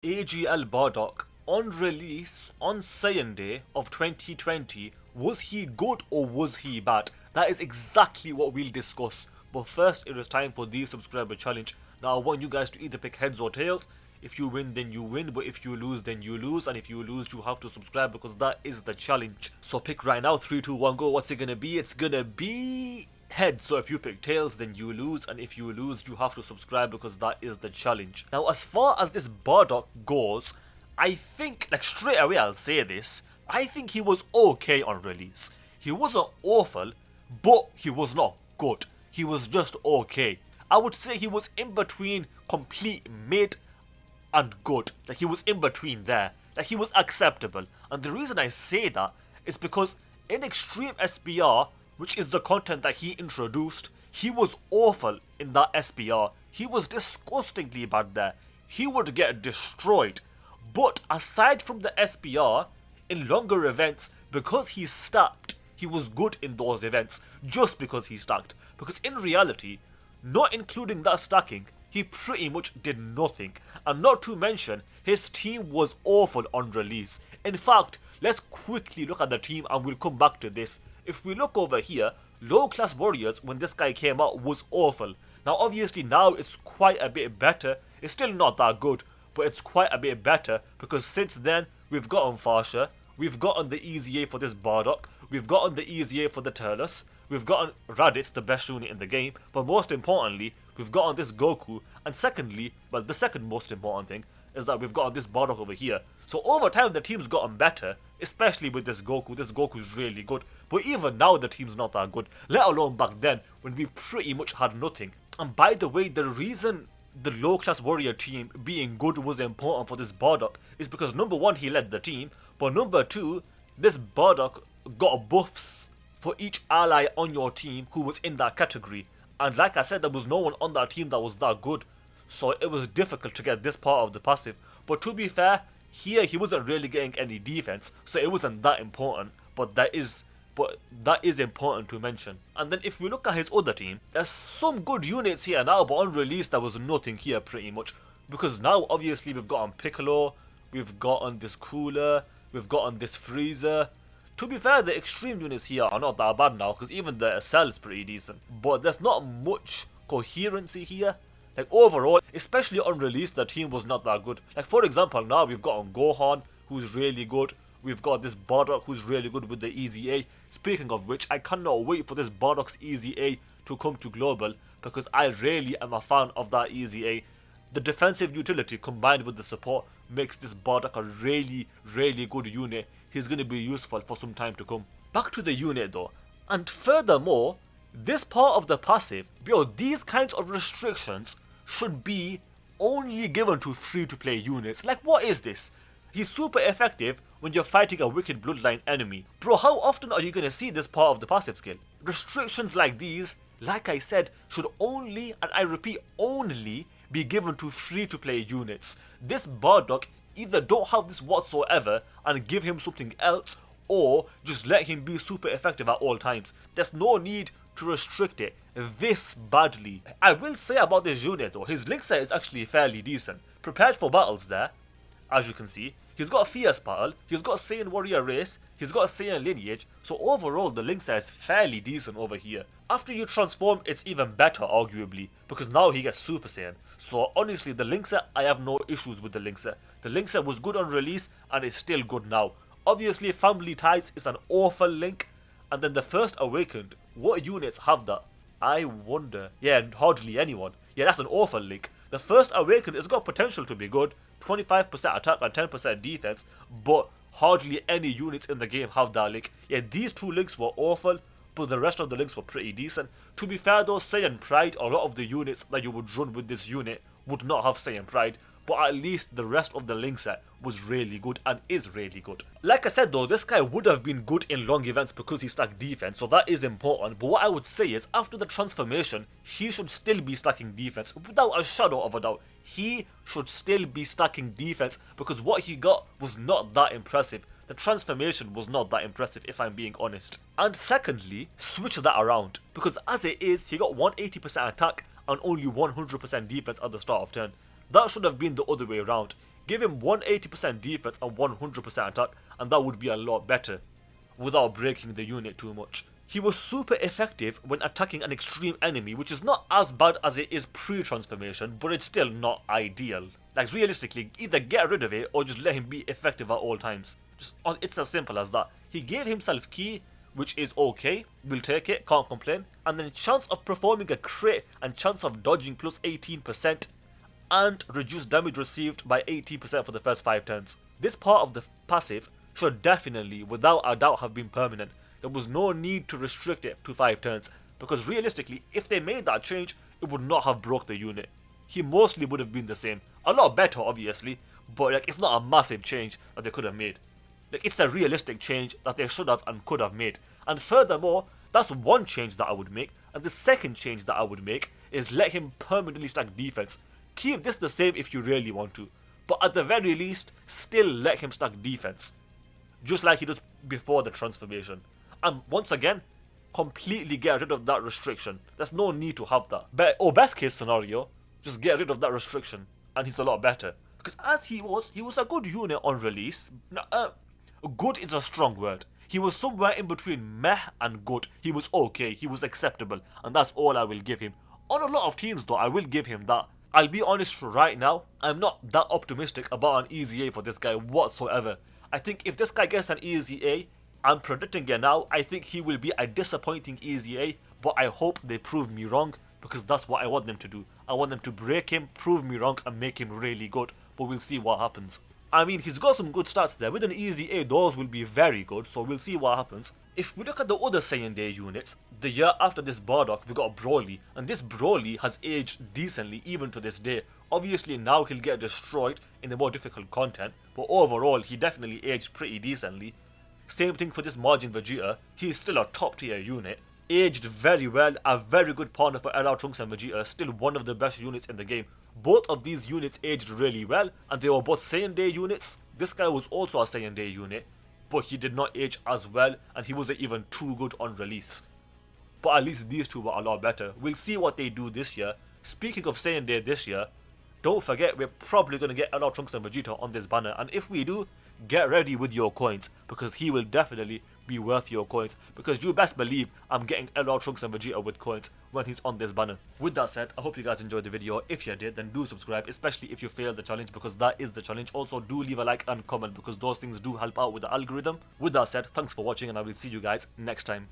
AGL Bardock, on release on Saiyan Day of 2020, was he good or was he bad? That is exactly what we'll discuss. But first, it is time for the subscriber challenge. Now, I want you guys to either pick heads or tails. If you win, then you win, but if you lose, then you lose. And if you lose, you have to subscribe because that is the challenge. So pick right now, 3, 2, 1, go. What's it gonna be? It's gonna be heads. So if you pick tails, then you lose, and if you lose, you have to subscribe because that is the challenge. Now, as far as this Bardock goes, I think, like straight away I'll say this, I think he was okay on release. He wasn't awful, but he was not good. He was just okay. I would say he was in between complete mid and good. Like, he was in between there. Like, he was acceptable. And the reason I say that is because in Extreme SBR, which is the content that he introduced, he was awful in that SBR. He was disgustingly bad there. He would get destroyed. But aside from the SBR, in longer events, because he stacked, he was good in those events just because he stacked. Because in reality, not including that stacking, he pretty much did nothing. And not to mention, his team was awful on release. In fact, let's quickly look at the team and we'll come back to this. If we look over here, Low Class Warriors, when this guy came out, was awful. Now obviously now it's quite a bit better. It's still not that good, but it's quite a bit better because since then we've gotten Farsha, we've gotten the Easy A for this Bardock, we've gotten the Easy A for the Turnus, we've gotten Raditz, the best unit in the game, but most importantly, we've gotten this Goku, and secondly, well, the second most important thing is that we've gotten this Bardock over here. So over time the team's gotten better, especially with this Goku. This Goku's really good, but even now the team's not that good, let alone back then when we pretty much had nothing. And by the way, the reason the Low Class Warrior team being good was important for this Bardock is because number one, he led the team, but number two, this Bardock got buffs for each ally on your team who was in that category. And like I said, there was no one on that team that was that good, so it was difficult to get this part of the passive. But to be fair, here he wasn't really getting any defense, so it wasn't that important, but that is important to mention. And then if we look at his other team, there's some good units here now, but on release there was nothing here pretty much. Because now obviously we've gotten Piccolo, we've gotten this Cooler, we've gotten this Freezer. To be fair, the extreme units here are not that bad now, because even the SL is pretty decent. But there's not much coherency here. Like overall, especially on release, the team was not that good. Like for example, now we've gotten Gohan, who's really good. We've got this Bardock, who's really good with the Easy A. Speaking of which, I cannot wait for this Bardock's Easy A to come to global, because I really am a fan of that Easy A. The defensive utility combined with the support makes this Bardock a really good unit. He's going to be useful for some time to come. Back to the unit though. And furthermore, this part of the passive, these kinds of restrictions should be only given to free-to-play units. Like, what is this? He's super effective when you're fighting a wicked bloodline enemy. Bro, how often are you going to see this part of the passive skill? Restrictions like these, like I said, should only, and I repeat, only be given to free-to-play units. This Bardock, either don't have this whatsoever and give him something else, or just let him be super effective at all times. There's no need to restrict it this badly. I will say about this unit though, his link set is actually fairly decent. Prepared for battles there, as you can see. He's got a Fierce Battle, he's got a Saiyan Warrior Race, he's got a Saiyan Lineage, so overall the link set is fairly decent over here. After you transform, it's even better arguably, because now he gets Super Saiyan. So honestly, the link set, I have no issues with the link set. The link set was good on release, and it's still good now. Obviously, Family Ties is an awful link, and then the First Awakened, what units have that? I wonder. Yeah, hardly anyone. Yeah, that's an awful link. The First Awakened has got potential to be good, 25% attack and 10% defense, but hardly any units in the game have that link. Yeah, these two links were awful, but the rest of the links were pretty decent. To be fair though, Saiyan Pride, a lot of the units that you would run with this unit would not have Saiyan Pride, but at least the rest of the link set was really good and is really good. Like I said though, this guy would have been good in long events because he stacked defense, so that is important. But what I would say is, after the transformation, he should still be stacking defense without a shadow of a doubt. He should still be stacking defense because what he got was not that impressive. The transformation was not that impressive, if I'm being honest. And secondly, switch that around, because as it is, he got 180% attack and only 100% defense at the start of turn. That should have been the other way around. Give him 180% defense and 100% attack, and that would be a lot better, without breaking the unit too much. He was super effective when attacking an extreme enemy, which is not as bad as it is pre-transformation, but it's still not ideal. Like, realistically, either get rid of it or just let him be effective at all times. It's as simple as that. He gave himself ki, which is okay, we'll take it, can't complain, and then chance of performing a crit and chance of dodging plus 18%, and reduced damage received by 80% for the first 5 turns. This part of the passive should definitely, without a doubt, have been permanent. There was no need to restrict it to 5 turns, because realistically, if they made that change, it would not have broke the unit. He mostly would have been the same. A lot better, obviously, but like, it's not a massive change that they could have made. Like, it's a realistic change that they should have and could have made. And furthermore, that's one change that I would make. And the second change that I would make is let him permanently stack defense. Keep this the same if you really want to, but at the very least, still let him stack defense, just like he does before the transformation. And once again, completely get rid of that restriction. There's no need to have that. Best case scenario, just get rid of that restriction, and he's a lot better. Because as he was a good unit on release. Good is a strong word. He was somewhere in between meh and good. He was okay, he was acceptable, and that's all I will give him. On a lot of teams though, I will give him that. I'll be honest right now, I'm not that optimistic about an easy A for this guy whatsoever. I think if this guy gets an easy A, I'm predicting it now, I think he will be a disappointing easy A, but I hope they prove me wrong, because that's what I want them to do. I want them to break him, prove me wrong, and make him really good, but we'll see what happens. I mean, he's got some good stats there. With an easy A, those will be very good, so we'll see what happens. If we look at the other Saiyan Day units, the year after this Bardock, we got Broly, and this Broly has aged decently even to this day. Obviously now he'll get destroyed in the more difficult content, but overall he definitely aged pretty decently. Same thing for this Majin Vegeta, he's still a top tier unit. Aged very well, a very good partner for LR Trunks and Vegeta, still one of the best units in the game. Both of these units aged really well, and they were both Saiyan Day units. This guy was also a Saiyan Day unit, but he did not age as well, and he wasn't even too good on release. But at least these two were a lot better. We'll see what they do this year. Speaking of Saiyan Day this year, don't forget we're probably going to get LR Trunks and Vegeta on this banner, and if we do, get ready with your coins, because he will definitely be worth your coins, because you best believe I'm getting LR Trunks and Vegeta with coins when he's on this banner. With that said, I hope you guys enjoyed the video. If you did, then do subscribe, especially if you failed the challenge, because that is the challenge. Also, do leave a like and comment, because those things do help out with the algorithm. With that said, thanks for watching, and I will see you guys next time.